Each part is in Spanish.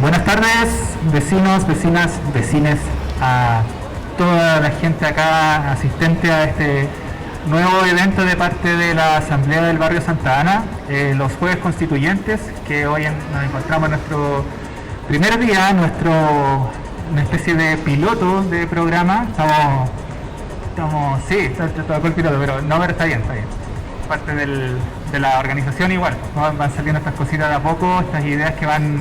Buenas tardes, vecinos, vecinas, vecines, a toda la gente acá asistente a este nuevo evento de parte de la Asamblea del Barrio Santa Ana, los Jueves Constituyentes, que hoy nos encontramos en nuestro primer día, una especie de piloto de programa. Sí, está todo el piloto, pero está bien. Parte de la organización igual, ¿no? Van saliendo estas cositas de a poco, estas ideas que van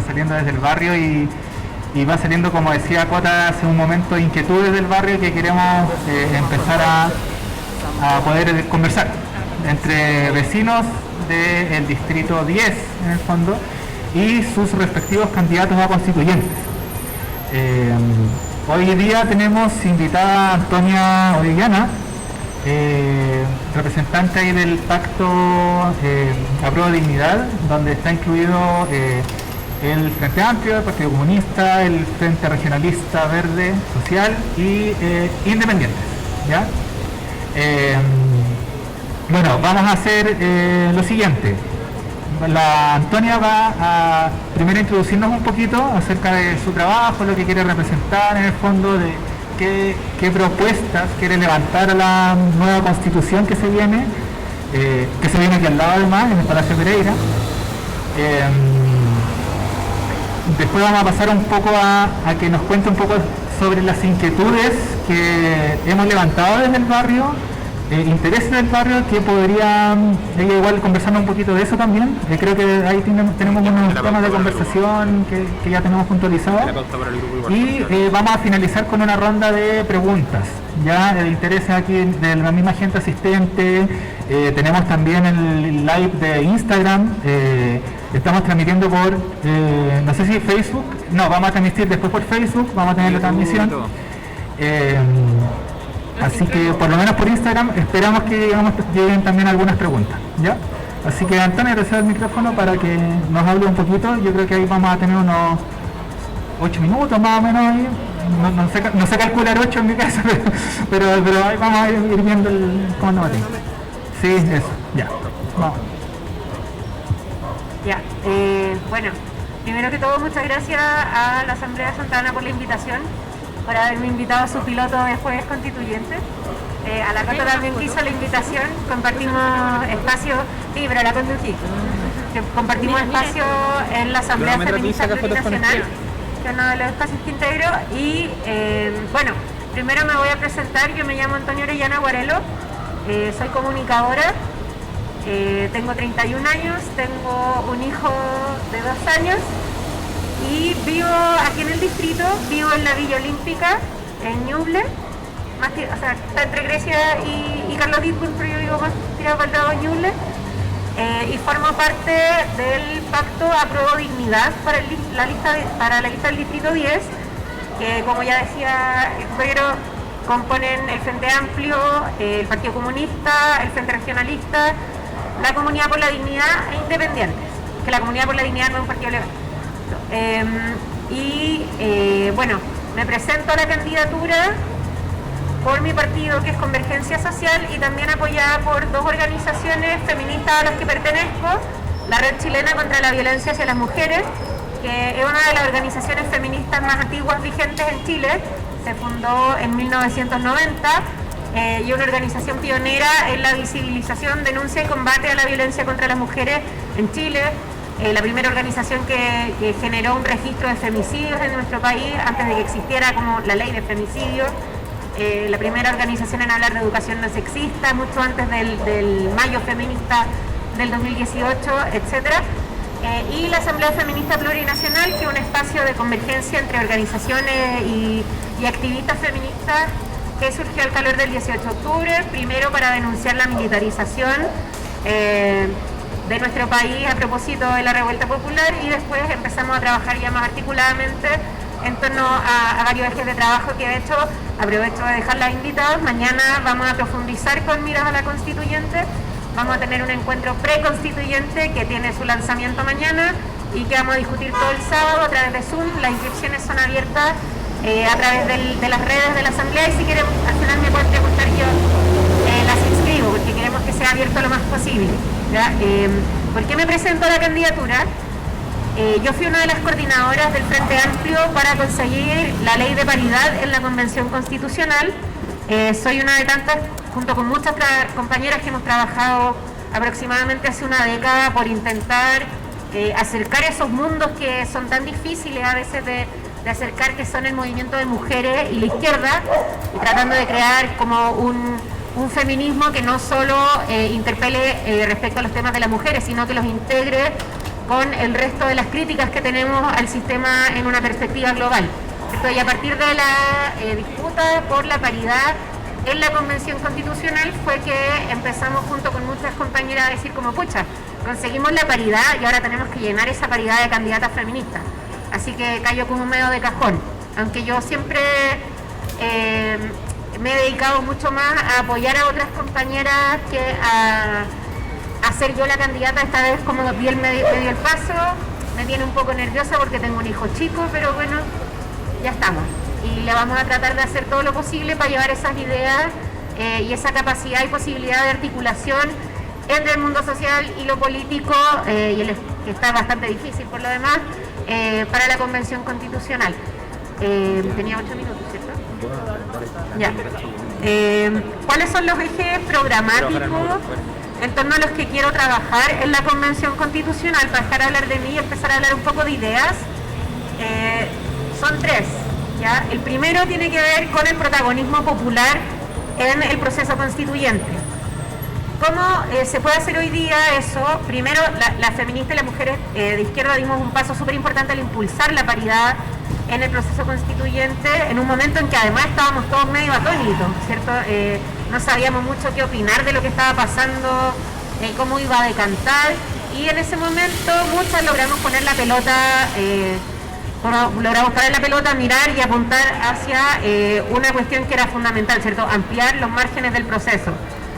saliendo desde el barrio y va saliendo, como decía Cota hace un momento, inquietudes del barrio que queremos empezar a poder conversar entre vecinos del distrito 10 en el fondo y sus respectivos candidatos a constituyentes. Hoy día tenemos invitada a Antonia Orellana, representante ahí del pacto Apruebo Dignidad, donde está incluido el Frente Amplio, el Partido Comunista, el Frente Regionalista Verde Social y Independientes, ¿ya? Bueno, vamos a hacer lo siguiente. La Antonia va a primero introducirnos un poquito acerca de su trabajo, lo que quiere representar en el fondo, de qué propuestas quiere levantar a la nueva constitución que se viene aquí al lado además, en el Palacio Pereira. Después vamos a pasar un poco a que nos cuente un poco sobre las inquietudes que hemos levantado desde el barrio, intereses del barrio, que podría ella igual conversando un poquito de eso también. Creo que ahí tenemos unos temas de conversación que ya tenemos puntualizados, y vamos a finalizar con una ronda de preguntas ya de intereses aquí de la misma gente asistente. Tenemos también el live de Instagram, estamos transmitiendo por no sé si Facebook, no, vamos a transmitir después por Facebook, vamos a tener la transmisión. Así que por lo menos por Instagram esperamos que lleguen también algunas preguntas, ¿ya? Así que Antonio, te cedo el micrófono para que nos hable un poquito. Yo creo que ahí vamos a tener unos 8 minutos más o menos ahí. No sé calcular 8 en mi caso, pero ahí vamos a ir viendo cómo nos va. Sí, eso, ya. Vamos. Ya, bueno, primero que todo muchas gracias a la Asamblea de Santa Ana por la invitación, por haberme invitado a su piloto de Jueves Constituyentes. A la Cota también que hizo la invitación, compartimos espacio, sí, pero la conducí. Compartimos espacio en la Asamblea Feminista Plurinacional, que es uno de los espacios que integro. Y bueno, primero me voy a presentar. Yo me llamo Antonia Orellana Guarelo, soy comunicadora, tengo 31 años, tengo un hijo de 2 años. Y vivo aquí en el distrito, vivo en la Villa Olímpica, en Ñuble, está entre Grecia y Carlos Dittborn, pero yo vivo más tirado para el lado de Ñuble, y formo parte del pacto Apruebo Dignidad para la lista del distrito 10, que, como ya decía el compañero, componen el Frente Amplio, el Partido Comunista, el Frente Regionalista, la Comunidad por la Dignidad e Independientes, que la Comunidad por la Dignidad no es un partido legal. Bueno, me presento a la candidatura por mi partido, que es Convergencia Social, y también apoyada por 2 organizaciones feministas a las que pertenezco: la Red Chilena contra la Violencia hacia las Mujeres, que es una de las organizaciones feministas más antiguas vigentes en Chile, se fundó en 1990, y una organización pionera en la visibilización, denuncia y combate a la violencia contra las mujeres en Chile. La primera organización que generó un registro de femicidios en nuestro país antes de que existiera como la ley de femicidios. La primera organización en hablar de educación no sexista, mucho antes del Mayo Feminista del 2018, etc. Y la Asamblea Feminista Plurinacional, que es un espacio de convergencia entre organizaciones y activistas feministas, que surgió al calor del 18 de octubre, primero para denunciar la militarización de nuestro país a propósito de la revuelta popular, y después empezamos a trabajar ya más articuladamente en torno a varios ejes de trabajo que, de hecho, aprovecho de dejarlas invitadas. Mañana vamos a profundizar con miras a la constituyente, vamos a tener un encuentro preconstituyente que tiene su lanzamiento mañana y que vamos a discutir todo el sábado a través de Zoom. Las inscripciones son abiertas a través de las redes de la Asamblea, y si quieren al final me pueden preguntar, yo las inscribo porque queremos que sea abierto lo más posible, ¿ya? ¿Por qué me presento a la candidatura? Yo fui una de las coordinadoras del Frente Amplio para conseguir la ley de paridad en la Convención Constitucional. Soy una de tantas, junto con muchas compañeras que hemos trabajado aproximadamente hace una década por intentar acercar esos mundos que son tan difíciles a veces de acercar, que son el movimiento de mujeres y la izquierda, y tratando de crear como un feminismo que no solo interpele respecto a los temas de las mujeres, sino que los integre con el resto de las críticas que tenemos al sistema en una perspectiva global. Y a partir de la disputa por la paridad en la Convención Constitucional fue que empezamos junto con muchas compañeras a decir como, pucha, conseguimos la paridad y ahora tenemos que llenar esa paridad de candidatas feministas. Así que cayó como un medio de cajón, aunque yo siempre me he dedicado mucho más a apoyar a otras compañeras que a ser yo la candidata. Esta vez como me dio el paso, me tiene un poco nerviosa porque tengo un hijo chico, pero bueno, ya estamos. Y le vamos a tratar de hacer todo lo posible para llevar esas ideas y esa capacidad y posibilidad de articulación entre el mundo social y lo político, que está bastante difícil por lo demás, para la Convención Constitucional. Tenía 8 minutos, ¿cierto? Ya. ¿Cuáles son los ejes programáticos en torno a los que quiero trabajar en la Convención Constitucional? Para dejar de hablar de mí y empezar a hablar un poco de ideas. Son 3. ¿ya? El primero tiene que ver con el protagonismo popular en el proceso constituyente. ¿Cómo se puede hacer hoy día eso? Primero, las feministas y las mujeres de izquierda dimos un paso súper importante al impulsar la paridad en el proceso constituyente, en un momento en que además estábamos todos medio atónitos, ¿cierto? No sabíamos mucho qué opinar de lo que estaba pasando, cómo iba a decantar, y en ese momento muchas logramos poner la pelota, mirar y apuntar hacia una cuestión que era fundamental, ¿cierto? Ampliar los márgenes del proceso.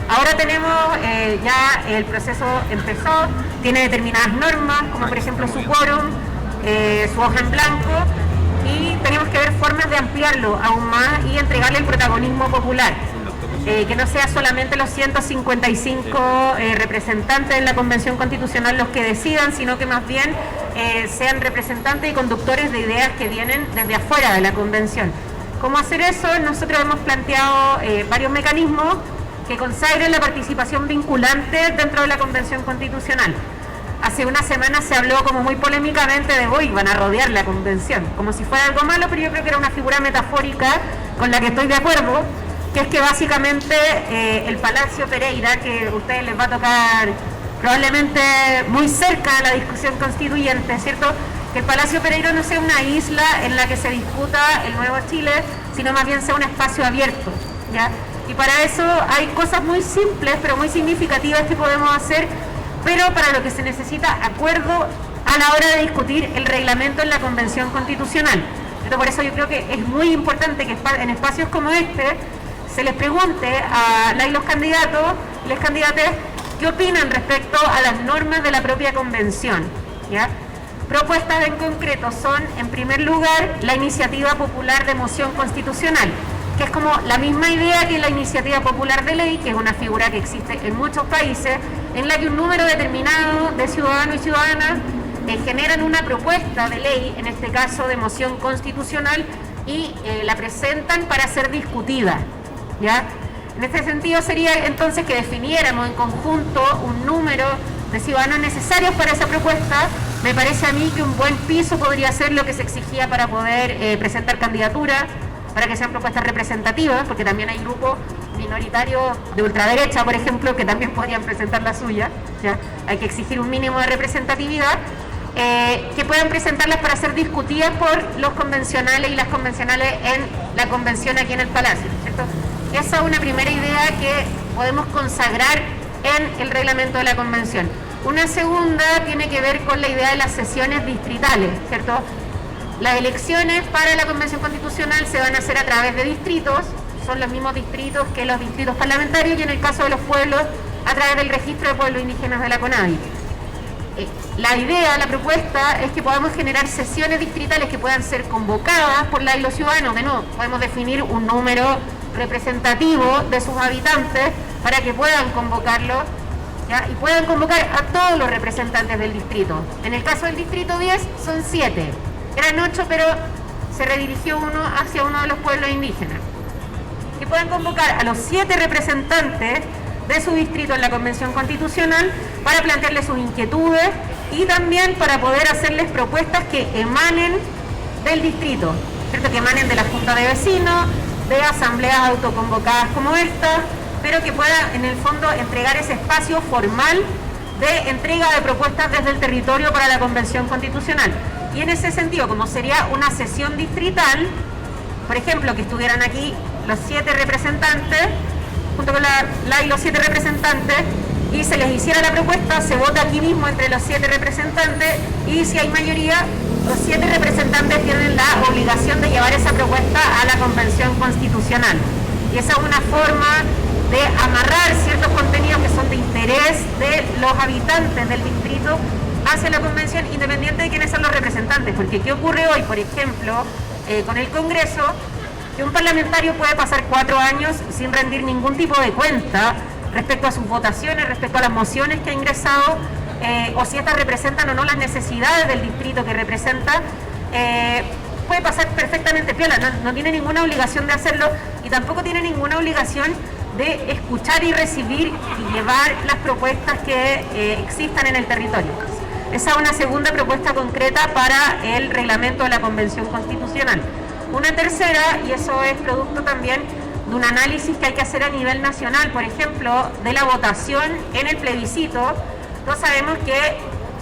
Ahora tenemos, ya el proceso empezó, tiene determinadas normas, como por ejemplo su quórum, su hoja en blanco, y tenemos que ver formas de ampliarlo aún más y entregarle el protagonismo popular. Que no sea solamente los 155 representantes de la Convención Constitucional los que decidan, sino que más bien sean representantes y conductores de ideas que vienen desde afuera de la Convención. ¿Cómo hacer eso? Nosotros hemos planteado varios mecanismos que consagren la participación vinculante dentro de la Convención Constitucional. Hace una semana se habló como muy polémicamente de hoy van a rodear la Convención, como si fuera algo malo, pero yo creo que era una figura metafórica con la que estoy de acuerdo, que es que básicamente el Palacio Pereira, que a ustedes les va a tocar probablemente muy cerca de la discusión constituyente, ¿cierto? Que el Palacio Pereira no sea una isla en la que se discuta el nuevo Chile, sino más bien sea un espacio abierto, ¿ya? Y para eso hay cosas muy simples, pero muy significativas que podemos hacer, pero para lo que se necesita acuerdo a la hora de discutir el reglamento en la Convención Constitucional. Pero por eso yo creo que es muy importante que en espacios como este se les pregunte a los candidatos, les candidates, qué opinan respecto a las normas de la propia Convención, ¿ya? Propuestas en concreto son, en primer lugar, la iniciativa popular de moción constitucional, que es como la misma idea que la iniciativa popular de ley, que es una figura que existe en muchos países, en la que un número determinado de ciudadanos y ciudadanas generan una propuesta de ley, en este caso de moción constitucional, y la presentan para ser discutida, ¿ya? En este sentido sería entonces que definiéramos en conjunto un número de ciudadanos necesarios para esa propuesta. Me parece a mí que un buen piso podría ser lo que se exigía para poder presentar candidaturas, para que sean propuestas representativas, porque también hay grupos minoritarios de ultraderecha, por ejemplo, que también podrían presentar la suya, ¿ya? Hay que exigir un mínimo de representatividad, que puedan presentarlas para ser discutidas por los convencionales y las convencionales en la convención aquí en el Palacio, ¿cierto? Esa es una primera idea que podemos consagrar en el reglamento de la convención. Una segunda tiene que ver con la idea de las sesiones distritales, ¿cierto? Las elecciones para la Convención Constitucional se van a hacer a través de distritos, son los mismos distritos que los distritos parlamentarios, y en el caso de los pueblos, a través del registro de pueblos indígenas de la CONADI. La idea, la propuesta, es que podamos generar sesiones distritales que puedan ser convocadas por los ciudadanos. De nuevo, podemos definir un número representativo de sus habitantes para que puedan convocarlo ¿ya? Y puedan convocar a todos los representantes del distrito. En el caso del distrito 10 son 7, eran 8, pero se redirigió uno hacia uno de los pueblos indígenas. Que puedan convocar a los 7 representantes de su distrito en la Convención Constitucional para plantearles sus inquietudes y también para poder hacerles propuestas que emanen del distrito, ¿cierto? Que emanen de la Junta de Vecinos, de asambleas autoconvocadas como esta, pero que pueda en el fondo entregar ese espacio formal de entrega de propuestas desde el territorio para la Convención Constitucional. Y en ese sentido, como sería una sesión distrital, por ejemplo, que estuvieran aquí los 7 representantes, junto con la y los 7 representantes, y se les hiciera la propuesta, se vota aquí mismo entre los 7 representantes, y si hay mayoría, los 7 representantes tienen la obligación de llevar esa propuesta a la Convención Constitucional. Y esa es una forma de amarrar ciertos contenidos que son de interés de los habitantes del distrito hacia la Convención, independiente de quiénes son los representantes. Porque ¿qué ocurre hoy, por ejemplo, con el Congreso? Que un parlamentario puede pasar 4 años sin rendir ningún tipo de cuenta respecto a sus votaciones, respecto a las mociones que ha ingresado, o si estas representan o no las necesidades del distrito que representa. Puede pasar perfectamente piola, no tiene ninguna obligación de hacerlo y tampoco tiene ninguna obligación de escuchar y recibir y llevar las propuestas que existan en el territorio. Esa es una segunda propuesta concreta para el reglamento de la Convención Constitucional. Una tercera, y eso es producto también de un análisis que hay que hacer a nivel nacional, por ejemplo, de la votación en el plebiscito. Todos sabemos que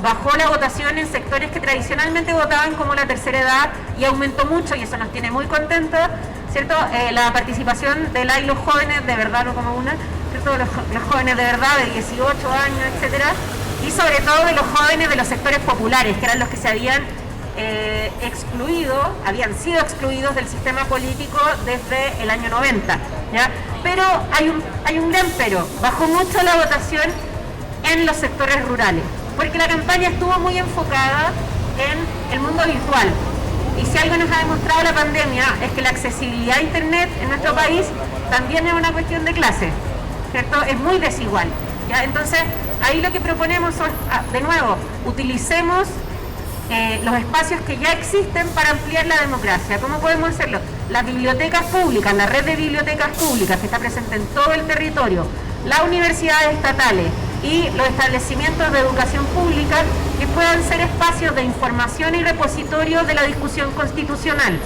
bajó la votación en sectores que tradicionalmente votaban como la tercera edad y aumentó mucho, y eso nos tiene muy contentos, ¿cierto? La participación de los jóvenes de verdad, no como una, ¿cierto? Los jóvenes de verdad de 18 años, etcétera, y sobre todo de los jóvenes de los sectores populares, que eran los que se habían habían sido excluidos del sistema político desde el año 90, ¿ya? Pero hay un gran pero, bajó mucho la votación en los sectores rurales, porque la campaña estuvo muy enfocada en el mundo virtual. Y si algo nos ha demostrado la pandemia es que la accesibilidad a Internet en nuestro país también es una cuestión de clase, ¿cierto? Es muy desigual, ¿ya? Entonces, ahí lo que proponemos son, de nuevo, utilicemos los espacios que ya existen para ampliar la democracia. ¿Cómo podemos hacerlo? Las bibliotecas públicas, la red de bibliotecas públicas que está presente en todo el territorio, las universidades estatales y los establecimientos de educación pública que puedan ser espacios de información y repositorio de la discusión constitucional.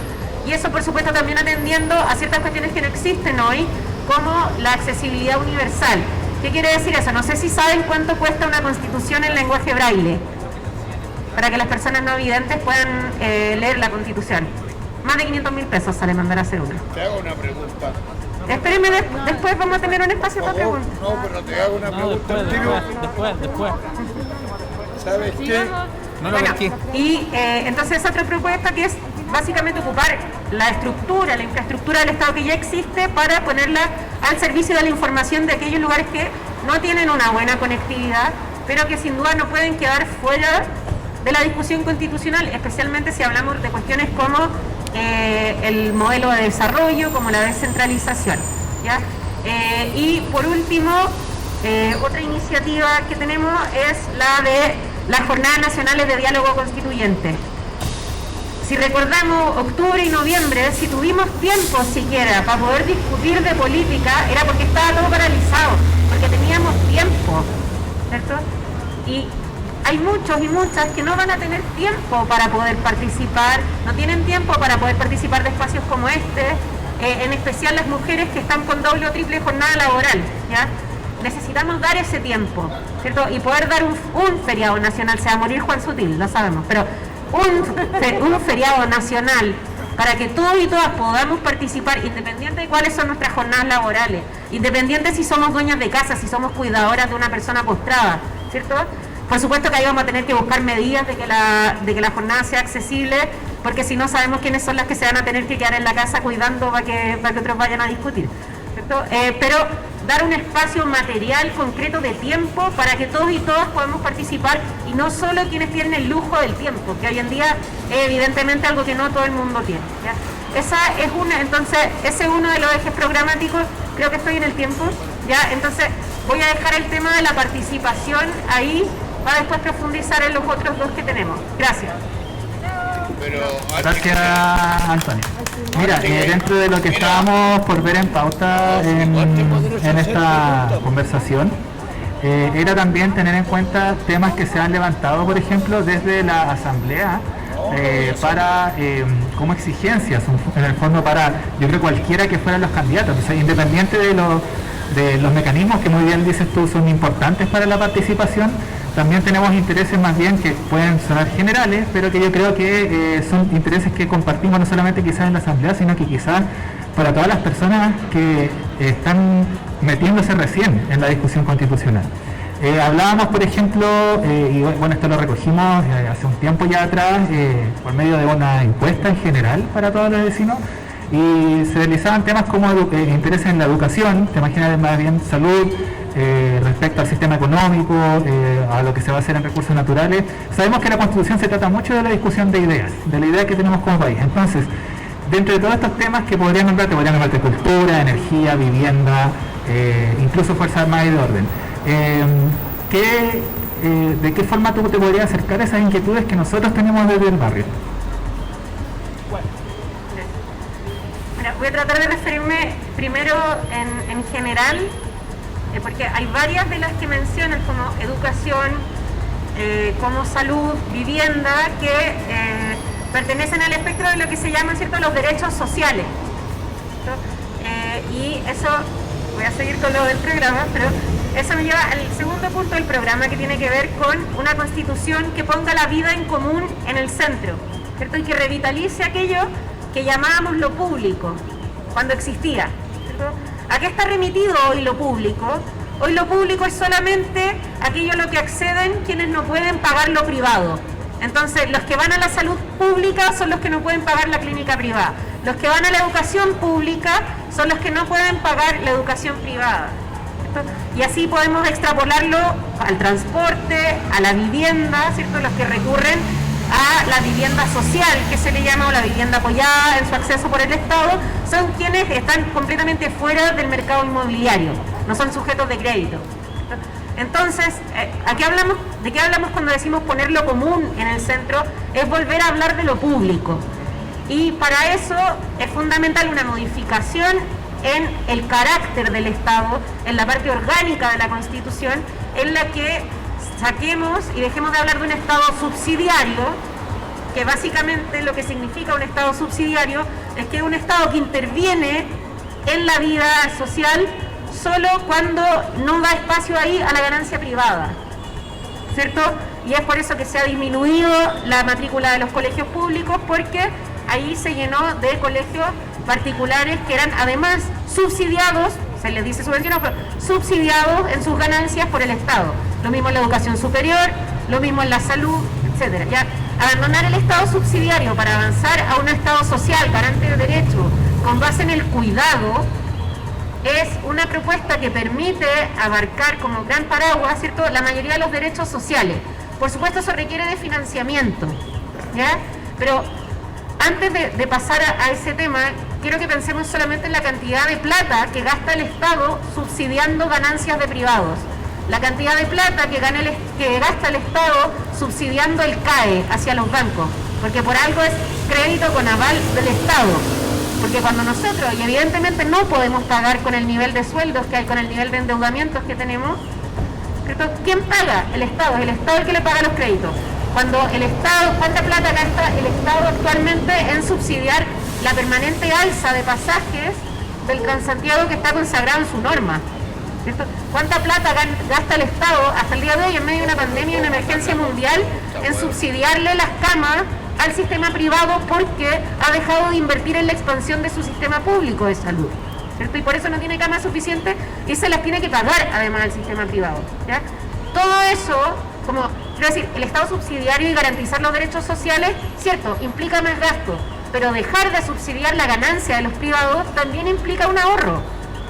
Y eso, por supuesto, también atendiendo a ciertas cuestiones que no existen hoy, como la accesibilidad universal. ¿Qué quiere decir eso? No sé si saben cuánto cuesta una constitución en lenguaje braille, para que las personas no videntes puedan leer la Constitución. Más de 500.000 pesos sale mandar a hacer una. Te hago una pregunta. Espérenme, después vamos a tener un espacio para preguntas. No, pero te hago una pregunta. Después. ¿Sabes qué? Bueno, y entonces otra propuesta que es básicamente ocupar la infraestructura del Estado que ya existe para ponerla al servicio de la información de aquellos lugares que no tienen una buena conectividad, pero que sin duda no pueden quedar fuera de la discusión constitucional, especialmente si hablamos de cuestiones como el modelo de desarrollo, como la descentralización, ¿ya? Y por último, otra iniciativa que tenemos es la de las Jornadas Nacionales de Diálogo Constituyente. Si recordamos octubre y noviembre, si tuvimos tiempo siquiera para poder discutir de política, era porque estaba todo paralizado, porque teníamos tiempo, ¿cierto? Y hay muchos y muchas que no van a tener tiempo para poder participar, no tienen tiempo para poder participar de espacios como este, en especial las mujeres que están con doble o triple jornada laboral, ¿ya? Necesitamos dar ese tiempo, ¿cierto? Y poder dar un feriado nacional, se va a morir Juan Sutil, lo sabemos, pero un feriado nacional para que todos y todas podamos participar, independiente de cuáles son nuestras jornadas laborales, independiente si somos dueñas de casa, si somos cuidadoras de una persona postrada, ¿cierto? Por supuesto que ahí vamos a tener que buscar medidas de que la jornada sea accesible, porque si no sabemos quiénes son las que se van a tener que quedar en la casa cuidando para que otros vayan a discutir, ¿cierto? Pero dar un espacio material concreto de tiempo para que todos y todas podamos participar, y no solo quienes tienen el lujo del tiempo, que hoy en día es evidentemente algo que no todo el mundo tiene, ¿ya? Entonces ese es uno de los ejes programáticos. Creo que estoy en el tiempo, ¿ya? Entonces voy a dejar el tema de la participación ahí para después profundizar en los otros dos que tenemos. Gracias. Pero Gracias, Antonio. Mira, dentro de lo que estábamos por ver en pauta en esta conversación, era también tener en cuenta temas que se han levantado, por ejemplo, desde la Asamblea, para como exigencias, en el fondo para, yo creo, cualquiera que fueran los candidatos, o sea, independiente de los mecanismos que muy bien dices tú son importantes para la participación, también tenemos intereses más bien que pueden sonar generales, pero que yo creo que son intereses que compartimos no solamente quizás en la Asamblea, sino que quizás para todas las personas que están metiéndose recién en la discusión constitucional. Hablábamos, por ejemplo, y bueno, esto lo recogimos hace un tiempo ya atrás, por medio de una encuesta en general para todos los vecinos, y se realizaban temas como intereses en la educación, te imaginas más bien salud, respecto al sistema económico, a lo que se va a hacer en recursos naturales. Sabemos que la Constitución se trata mucho de la discusión de ideas, de la idea que tenemos como país. Entonces, dentro de todos estos temas que podrían nombrarte cultura, energía, vivienda, incluso Fuerzas Armadas y de orden. ¿De qué forma tú te podrías acercar a esas inquietudes que nosotros tenemos desde el barrio? Voy a tratar de referirme primero en general, porque hay varias de las que mencionan como educación, como salud, vivienda, que pertenecen al espectro de lo que se llaman, ¿cierto?, los derechos sociales. Y eso, voy a seguir con lo del programa, pero eso me lleva al segundo punto del programa, que tiene que ver con una constitución que ponga la vida en común en el centro, ¿cierto?, y que revitalice aquello que llamábamos lo público cuando existía, ¿cierto? ¿A qué está remitido hoy lo público? Hoy lo público es solamente aquello a lo que acceden quienes no pueden pagar lo privado. Entonces, los que van a la salud pública son los que no pueden pagar la clínica privada. Los que van a la educación pública son los que no pueden pagar la educación privada, ¿cierto? Y así podemos extrapolarlo al transporte, a la vivienda, ¿cierto? Los que recurren a la vivienda social, que se le llama, o la vivienda apoyada en su acceso por el Estado, son quienes están completamente fuera del mercado inmobiliario, no son sujetos de crédito. Entonces, ¿de qué hablamos cuando decimos poner lo común en el centro? Es volver a hablar de lo público. Y para eso es fundamental una modificación en el carácter del Estado, en la parte orgánica de la Constitución, en la que saquemos y dejemos de hablar de un Estado subsidiario, que básicamente lo que significa un Estado subsidiario es que es un Estado que interviene en la vida social solo cuando no da espacio ahí a la ganancia privada, ¿cierto? Y es por eso que se ha disminuido la matrícula de los colegios públicos, porque ahí se llenó de colegios particulares que eran además subsidiados, se les dice subvencionados, pero subsidiados en sus ganancias por el Estado. Lo mismo en la educación superior, lo mismo en la salud, etcétera. Ya, abandonar el Estado subsidiario para avanzar a un Estado social, garante de derechos, con base en el cuidado, es una propuesta que permite abarcar como gran paraguas, ¿cierto?, la mayoría de los derechos sociales. Por supuesto, eso requiere de financiamiento, ¿ya? Pero antes de pasar a ese tema, quiero que pensemos solamente en la cantidad de plata que gasta el Estado subsidiando ganancias de privados. La cantidad de plata que gasta el Estado subsidiando el CAE hacia los bancos, porque por algo es crédito con aval del Estado. Porque cuando nosotros, y evidentemente no podemos pagar con el nivel de sueldos que hay, con el nivel de endeudamientos que tenemos, ¿cierto? ¿Quién paga? El Estado. Es el Estado el que le paga los créditos. Cuando el Estado, ¿cuánta plata gasta el Estado actualmente en subsidiar la permanente alza de pasajes del Transantiago que está consagrado en su norma? ¿Cierto? ¿Cuánta plata gasta el Estado hasta el día de hoy, en medio de una pandemia y una emergencia mundial, en subsidiarle las camas al sistema privado porque ha dejado de invertir en la expansión de su sistema público de salud, ¿cierto? Y por eso no tiene camas suficientes y se las tiene que pagar además al sistema privado, ¿ya? Todo eso, como quiero decir, el Estado subsidiario y garantizar los derechos sociales, cierto, implica más gasto, pero dejar de subsidiar la ganancia de los privados también implica un ahorro,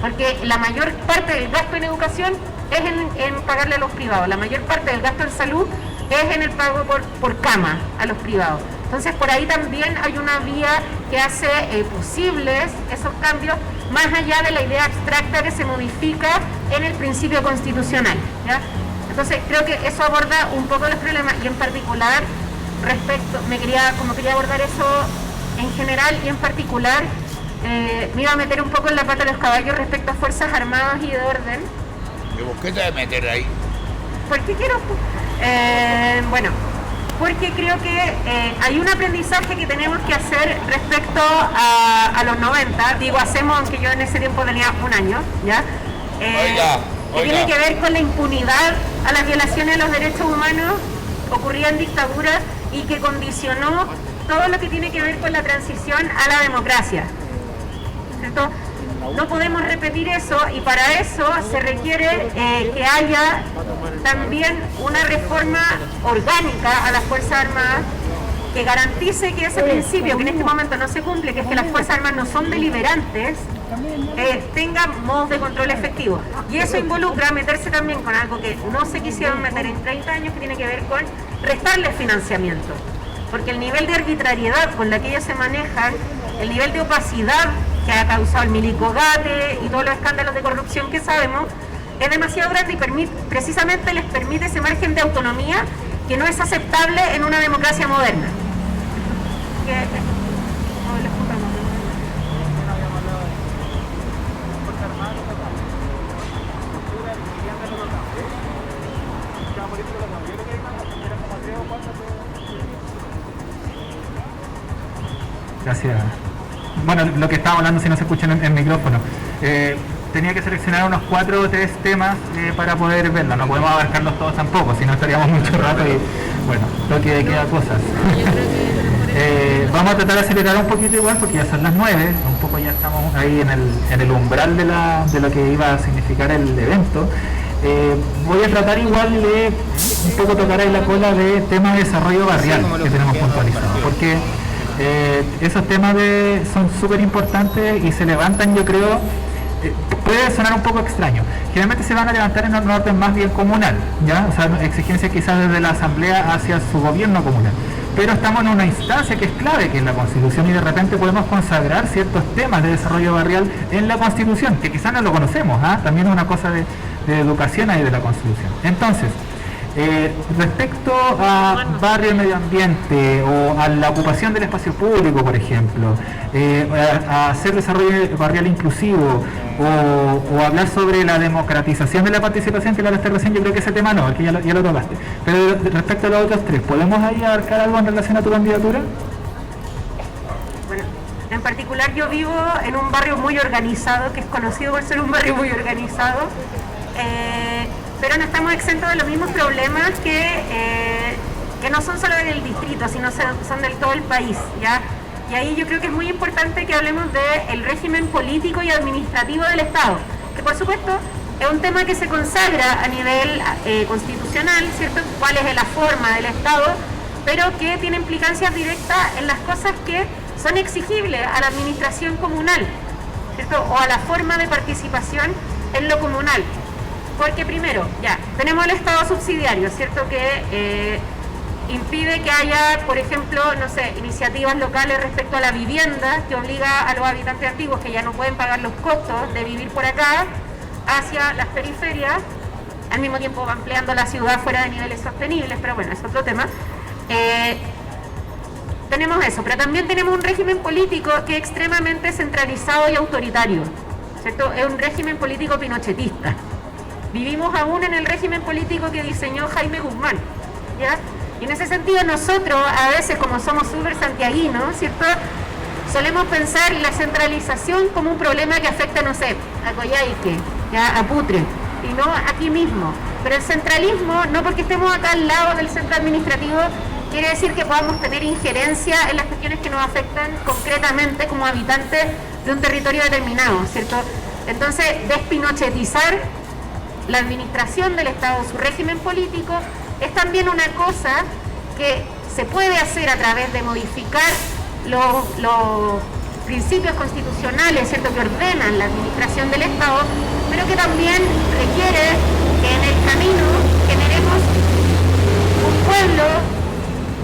porque la mayor parte del gasto en educación es en pagarle a los privados, la mayor parte del gasto en salud es en el pago por cama a los privados. Entonces, por ahí también hay una vía que hace posibles esos cambios, más allá de la idea abstracta que se modifica en el principio constitucional, ¿ya? Entonces creo que eso aborda un poco los problemas y en particular quería abordar eso en general y en particular me iba a meter un poco en la pata de los caballos respecto a Fuerzas Armadas y de orden. ¿Y vos qué te vas a meter ahí? ¿Por qué quiero? Bueno, porque creo que hay un aprendizaje que tenemos que hacer respecto a los 90, digo hacemos, aunque yo en ese tiempo tenía un año, ¿ya? Que tiene que ver con la impunidad a las violaciones de los derechos humanos ocurrida en dictaduras y que condicionó todo lo que tiene que ver con la transición a la democracia, ¿cierto? No podemos repetir eso y para eso se requiere que haya también una reforma orgánica a las Fuerzas Armadas que garantice que ese principio que en este momento no se cumple, que es que las Fuerzas Armadas no son deliberantes, tengan modos de control efectivos. Y eso involucra meterse también con algo que no se quisieron meter en 30 años, que tiene que ver con restarle financiamiento. Porque el nivel de arbitrariedad con la que ellos se manejan, el nivel de opacidad que ha causado el Milicogate y todos los escándalos de corrupción que sabemos, es demasiado grande y precisamente les permite ese margen de autonomía que no es aceptable en una democracia moderna. Gracias. Bueno, lo que estaba hablando, si no se escucha en el micrófono, tenía que seleccionar unos 4 o 3 temas para poder verlo. No podemos abarcarlos todos tampoco, si no estaríamos mucho rato y bueno, toque de queda cosas. Vamos a tratar de acelerar un poquito igual porque ya son las 9, un poco ya estamos ahí en el umbral de lo que iba a significar el evento. Voy a tratar igual de un poco tocar ahí la cola de temas de desarrollo barrial que tenemos puntualizado, porque esos temas son súper importantes y se levantan, yo creo, puede sonar un poco extraño, generalmente se van a levantar en un orden más bien comunal, ¿ya? O sea, exigencias quizás desde la asamblea hacia su gobierno comunal, pero estamos en una instancia que es clave, que es la Constitución, y de repente podemos consagrar ciertos temas de desarrollo barrial en la Constitución, que quizás no lo conocemos, también es una cosa de educación ahí de la Constitución. Entonces, respecto a barrio y medio ambiente o a la ocupación del espacio público, por ejemplo, a hacer desarrollo barrial inclusivo o hablar sobre la democratización de la participación, que lo hablaste recién, yo creo que ese tema no, porque ya lo tocaste. Pero respecto a los otros 3, ¿podemos ahí abarcar algo en relación a tu candidatura? Bueno, en particular yo vivo en un barrio muy organizado, que es conocido por ser un barrio muy organizado, pero no estamos exentos de los mismos problemas que no son solo del distrito, sino son del todo el país, ¿ya? Y ahí yo creo que es muy importante que hablemos del régimen político y administrativo del Estado, que por supuesto es un tema que se consagra a nivel constitucional, ¿cierto? ¿Cuál es la forma del Estado? Pero que tiene implicancias directas en las cosas que son exigibles a la administración comunal, ¿cierto? O a la forma de participación en lo comunal. Porque primero, ya, tenemos el Estado subsidiario, ¿cierto? Que impide que haya, por ejemplo, no sé, iniciativas locales respecto a la vivienda, que obliga a los habitantes antiguos que ya no pueden pagar los costos de vivir por acá, hacia las periferias, al mismo tiempo ampliando la ciudad fuera de niveles sostenibles, pero bueno, es otro tema. Tenemos eso, pero también tenemos un régimen político que es extremadamente centralizado y autoritario, ¿cierto? Es un régimen político pinochetista. Vivimos aún en el régimen político que diseñó Jaime Guzmán, ¿ya? Y en ese sentido nosotros, a veces como somos súper santiaguinos, ¿cierto?, solemos pensar la centralización como un problema que afecta, no sé, a Coyhaique, ¿ya?, a Putre, y no aquí mismo. Pero el centralismo, no porque estemos acá al lado del centro administrativo, quiere decir que podamos tener injerencia en las cuestiones que nos afectan concretamente como habitantes de un territorio determinado, ¿cierto? Entonces, despinochetizar la administración del Estado, su régimen político, es también una cosa que se puede hacer a través de modificar los principios constitucionales, ¿cierto?, que ordenan la administración del Estado, pero que también requiere que en el camino generemos un pueblo,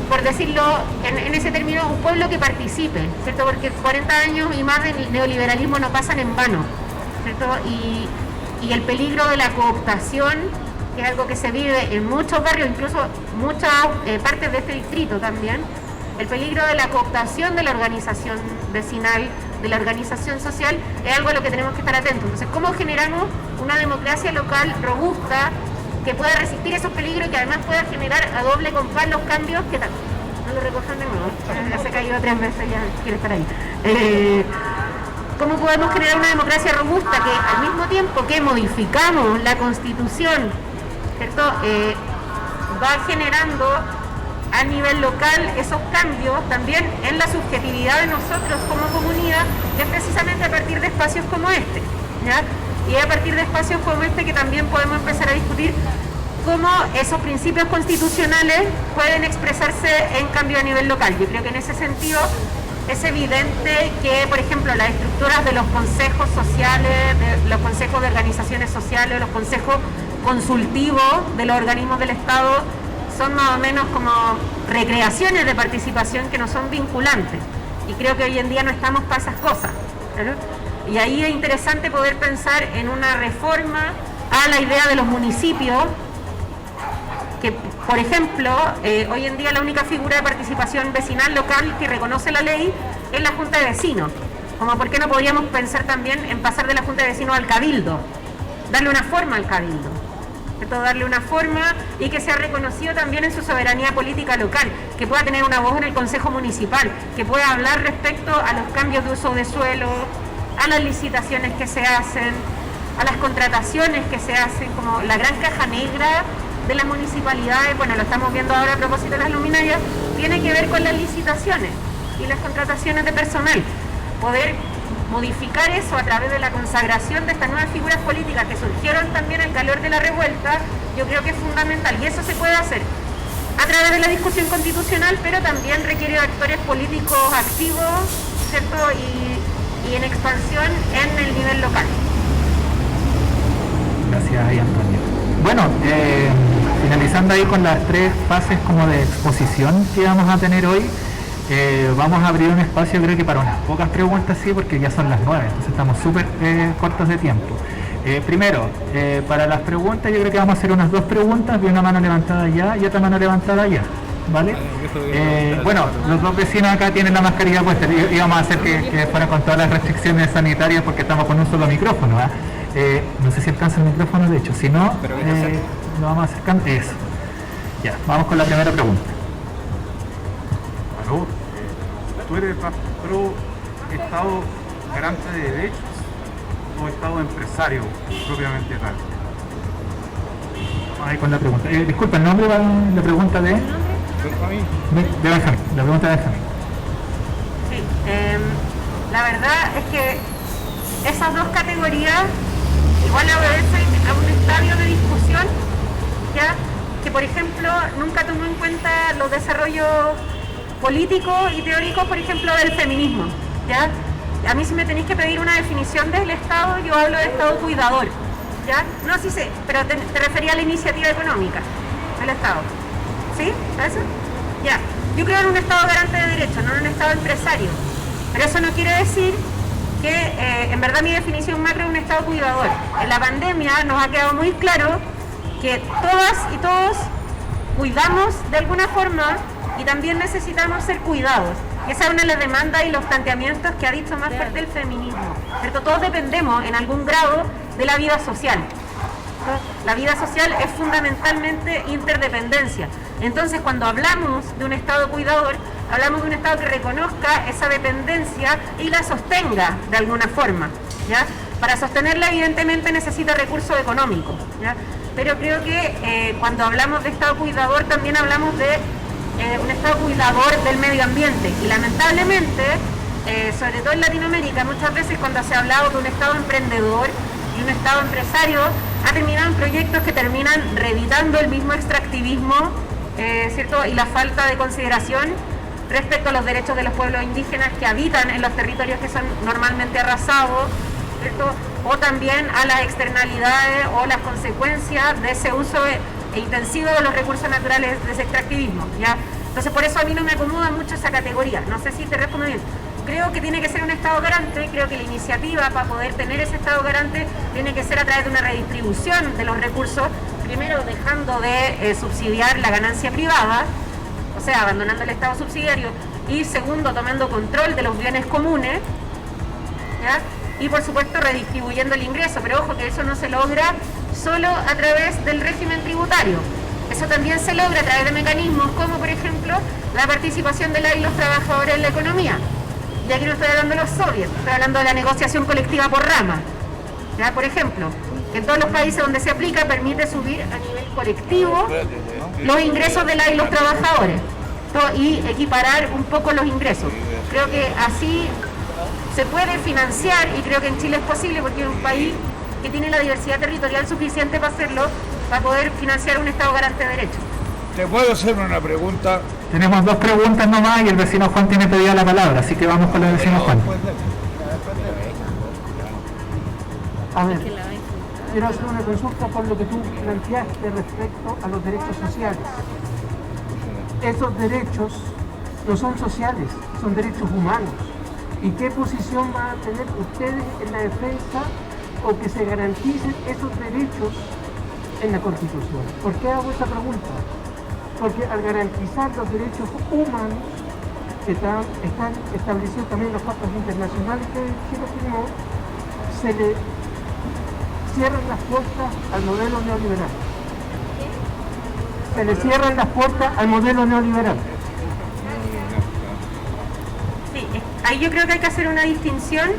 por decirlo en ese término, un pueblo que participe, ¿cierto?, porque 40 años y más del neoliberalismo no pasan en vano, ¿cierto? Y y el peligro de la cooptación, que es algo que se vive en muchos barrios, incluso muchas partes de este distrito también, el peligro de la cooptación de la organización vecinal, de la organización social, es algo a lo que tenemos que estar atentos. Entonces, ¿cómo generamos una democracia local robusta que pueda resistir esos peligros y que además pueda generar a doble compás los cambios? ¿Qué tal? No lo recojan de nuevo, ya se ha caído 3 veces, ya quiere estar ahí. ¿Cómo podemos generar una democracia robusta que al mismo tiempo que modificamos la Constitución, ¿cierto? Va generando a nivel local esos cambios también en la subjetividad de nosotros como comunidad, que es precisamente a partir de espacios como este, ¿ya? Y es a partir de espacios como este que también podemos empezar a discutir cómo esos principios constitucionales pueden expresarse en cambio a nivel local. Yo creo que en ese sentido es evidente que, por ejemplo, las estructuras de los consejos sociales, de los consejos de organizaciones sociales, los consejos consultivos de los organismos del Estado son más o menos como recreaciones de participación que no son vinculantes. Y creo que hoy en día no estamos para esas cosas, ¿verdad? Y ahí es interesante poder pensar en una reforma a la idea de los municipios, que, por ejemplo, hoy en día la única figura de participación vecinal local que reconoce la ley es la Junta de Vecinos. Como por qué no podríamos pensar también en pasar de la Junta de Vecinos al Cabildo, darle una forma al Cabildo, ¿cierto? Darle una forma y que sea reconocido también en su soberanía política local, que pueda tener una voz en el Consejo Municipal, que pueda hablar respecto a los cambios de uso de suelo, a las licitaciones que se hacen, a las contrataciones que se hacen, como la gran caja negra de las municipalidades. Bueno, lo estamos viendo ahora a propósito de las luminarias, tiene que ver con las licitaciones y las contrataciones de personal. Poder modificar eso a través de la consagración de estas nuevas figuras políticas que surgieron también al calor de la revuelta, yo creo que es fundamental, y eso se puede hacer a través de la discusión constitucional, pero también requiere de actores políticos activos, ¿cierto? Y en expansión en el nivel local. Gracias, Antonio. Bueno, finalizando ahí con las 3 fases como de exposición que vamos a tener hoy, vamos a abrir un espacio creo que para unas pocas preguntas, sí, porque ya son las 9, entonces estamos súper cortos de tiempo. Primero, para las preguntas yo creo que vamos a hacer unas 2 preguntas, de una mano levantada allá y otra mano levantada allá, ¿vale? Bueno, los 2 vecinos acá tienen la mascarilla puesta, íbamos a hacer que fuera con todas las restricciones sanitarias porque estamos con un solo micrófono, ¿ah? No sé si alcanza el micrófono, de hecho, si no, lo vamos acercando. Eso. Ya, vamos con la primera pregunta. Aló, ¿tú eres más pro Estado garante de derechos o Estado empresario propiamente tal? Ahí con la pregunta. Disculpa, ¿el nombre va la pregunta de? Benjamín. De Benjamín, la pregunta de Benjamín. Sí, la verdad es que esas 2 categorías igual obedecen a un estadio de discusión, ¿ya? Que por ejemplo nunca tomó en cuenta los desarrollos políticos y teóricos, por ejemplo, del feminismo, ¿ya? A mí si me tenéis que pedir una definición del Estado, yo hablo de Estado cuidador, ¿ya? No, sí sé, pero te refería a la iniciativa económica del Estado, ¿sí? ¿A eso? Ya, yo creo en un Estado garante de derechos, no en un Estado empresario, pero eso no quiere decir que en verdad mi definición macro es un Estado cuidador. En la pandemia nos ha quedado muy claro que todas y todos cuidamos de alguna forma y también necesitamos ser cuidados. Y esa es una de las demandas y los planteamientos que ha dicho más fuerte el feminismo, ¿cierto? Todos dependemos en algún grado de la vida social. La vida social es fundamentalmente interdependencia. Entonces, cuando hablamos de un Estado cuidador, hablamos de un Estado que reconozca esa dependencia y la sostenga de alguna forma, ¿ya? Para sostenerla, evidentemente, necesita recursos económicos, ¿ya? Pero creo que cuando hablamos de Estado cuidador, también hablamos de un Estado cuidador del medio ambiente. Y lamentablemente, sobre todo en Latinoamérica, muchas veces cuando se ha hablado de un Estado emprendedor y un Estado empresario, ha terminado en proyectos que terminan reeditando el mismo extractivismo, ¿cierto? Y la falta de consideración respecto a los derechos de los pueblos indígenas que habitan en los territorios que son normalmente arrasados, ¿cierto? O también a las externalidades o las consecuencias de ese uso intensivo de los recursos naturales de ese extractivismo, ¿ya? Entonces por eso a mí no me acomoda mucho esa categoría, no sé si te respondo bien. creo que tiene que ser un Estado garante, creo que la iniciativa para poder tener ese Estado garante tiene que ser a través de una redistribución de los recursos, primero dejando de subsidiar la ganancia privada, o sea, abandonando el Estado subsidiario, y segundo, tomando control de los bienes comunes, ¿ya? Y por supuesto redistribuyendo el ingreso, pero ojo que eso no se logra solo a través del régimen tributario. Eso también se logra a través de mecanismos como, por ejemplo, la participación de los trabajadores en la economía. Y aquí no estoy hablando de los soviets, estoy hablando de la negociación colectiva por rama. ¿Ya? Por ejemplo, en todos los países donde se aplica permite subir a nivel colectivo los ingresos de los trabajadores y equiparar un poco los ingresos. Creo que así se puede financiar, y creo que en Chile es posible porque es un país que tiene la diversidad territorial suficiente para hacerlo, para poder financiar un Estado garante de derechos. ¿Te puedo hacer una pregunta? Tenemos 2 preguntas nomás y el vecino Juan tiene pedida la palabra, así que vamos con el vecino Juan. A ver, quiero hacer una consulta por lo que tú planteaste respecto a los derechos sociales. Esos derechos no son sociales, son derechos humanos. ¿Y qué posición van a tener ustedes en la defensa o que se garanticen esos derechos en la Constitución? ¿Por qué hago esa pregunta? Porque al garantizar los derechos humanos, que están establecidos también en los pactos internacionales que Chile firmó, se le cierran las puertas al modelo neoliberal. Se le cierran las puertas al modelo neoliberal. Sí, ahí yo creo que hay que hacer una distinción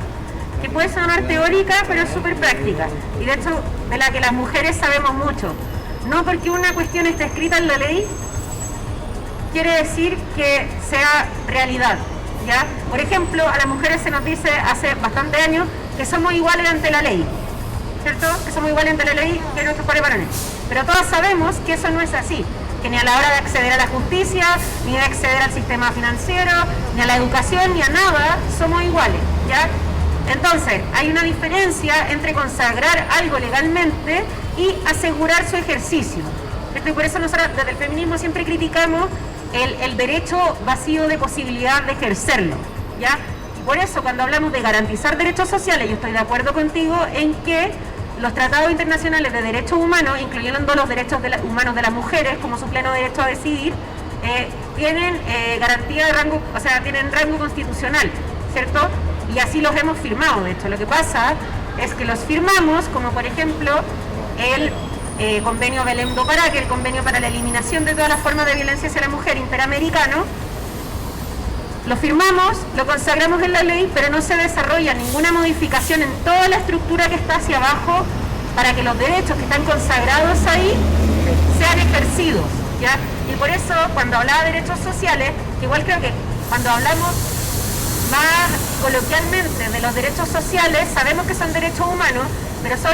que puede sonar teórica, pero es súper práctica. Y de hecho, de la que las mujeres sabemos mucho. No porque una cuestión esté escrita en la ley, quiere decir que sea realidad, ¿ya? Por ejemplo, a las mujeres se nos dice hace bastantes años que somos iguales ante la ley, ¿cierto? Que somos iguales ante la ley que nuestros pares varones. Pero todas sabemos que eso no es así, que ni a la hora de acceder a la justicia, ni de acceder al sistema financiero, ni a la educación, ni a nada, somos iguales, ¿ya? Entonces, hay una diferencia entre consagrar algo legalmente y asegurar su ejercicio. Y por eso nosotros desde el feminismo siempre criticamos el derecho vacío de posibilidad de ejercerlo, ¿ya? Y por eso cuando hablamos de garantizar derechos sociales, yo estoy de acuerdo contigo en que los tratados internacionales de derechos humanos, incluyendo los derechos humanos de las mujeres como su pleno derecho a decidir, tienen garantía de rango, o sea, tienen rango constitucional, ¿cierto? Y así los hemos firmado, de hecho. Lo que pasa es que los firmamos, como por ejemplo el convenio Belém do Pará, que es el convenio para la eliminación de todas las formas de violencia hacia la mujer interamericano. Lo firmamos, lo consagramos en la ley, pero no se desarrolla ninguna modificación en toda la estructura que está hacia abajo para que los derechos que están consagrados ahí sean ejercidos, ¿ya? Y por eso, cuando hablaba de derechos sociales, igual creo que cuando hablamos más coloquialmente de los derechos sociales, sabemos que son derechos humanos, pero son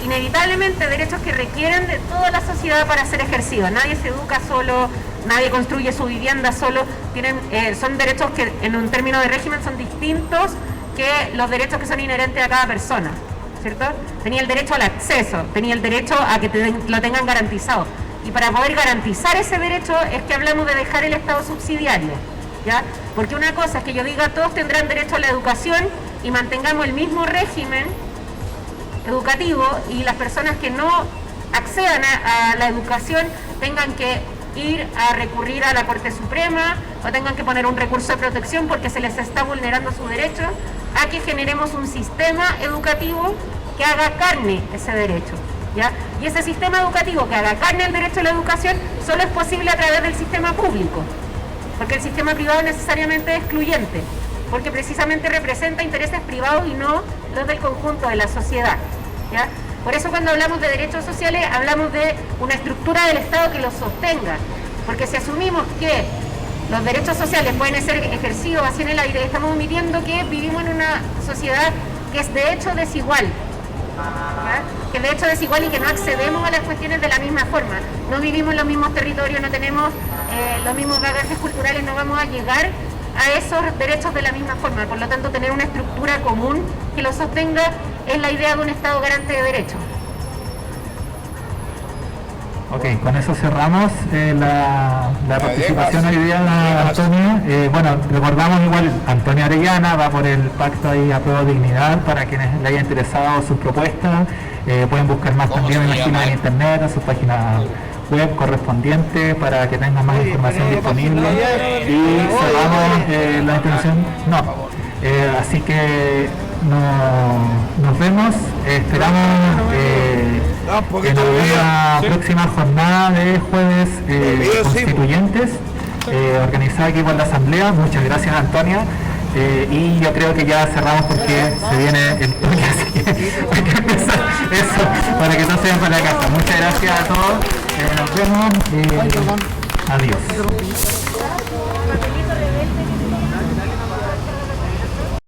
inevitablemente derechos que requieren de toda la sociedad para ser ejercidos. Nadie se educa solo, nadie construye su vivienda solo, son derechos que en un término de régimen son distintos que los derechos que son inherentes a cada persona, ¿cierto? Tenía el derecho al acceso, tenía el derecho a que lo tengan garantizado. Y para poder garantizar ese derecho es que hablamos de dejar el Estado subsidiario, ¿ya? Porque una cosa es que yo diga todos tendrán derecho a la educación y mantengamos el mismo régimen educativo y las personas que no accedan a la educación tengan que ir a recurrir a la Corte Suprema o tengan que poner un recurso de protección porque se les está vulnerando su derecho, a que generemos un sistema educativo que haga carne ese derecho, ¿ya? Y ese sistema educativo que haga carne el derecho a la educación solo es posible a través del sistema público, porque el sistema privado necesariamente es excluyente, porque precisamente representa intereses privados y no los del conjunto de la sociedad, ¿ya? Por eso cuando hablamos de derechos sociales hablamos de una estructura del Estado que los sostenga, porque si asumimos que los derechos sociales pueden ser ejercidos así en el aire, estamos omitiendo que vivimos en una sociedad que es de hecho desigual, ¿ya? Que de hecho es desigual y que no accedemos a las cuestiones de la misma forma, no vivimos en los mismos territorios, no tenemos los mismos bagajes culturales, no vamos a llegar a esos derechos de la misma forma. Por lo tanto, tener una estructura común que lo sostenga es la idea de un Estado garante de derechos. Ok, con eso cerramos la participación hoy día, Antonio. Bueno, recordamos igual, Antonio Arellana va por el pacto ahí a prueba de dignidad, para quienes le haya interesado sus propuestas. Pueden buscar más también, me imagino, en internet, en su página web correspondiente, para que tengan más información disponible. Y cerramos la intervención. No, así que nos vemos, esperamos en la próxima jornada de jueves constituyentes, organizada aquí por la Asamblea. Muchas gracias, Antonia. Y yo creo que ya cerramos porque se viene el toque, así que hay que empezar eso para que no se vayan para la casa. Muchas gracias a todos, nos vemos, adiós.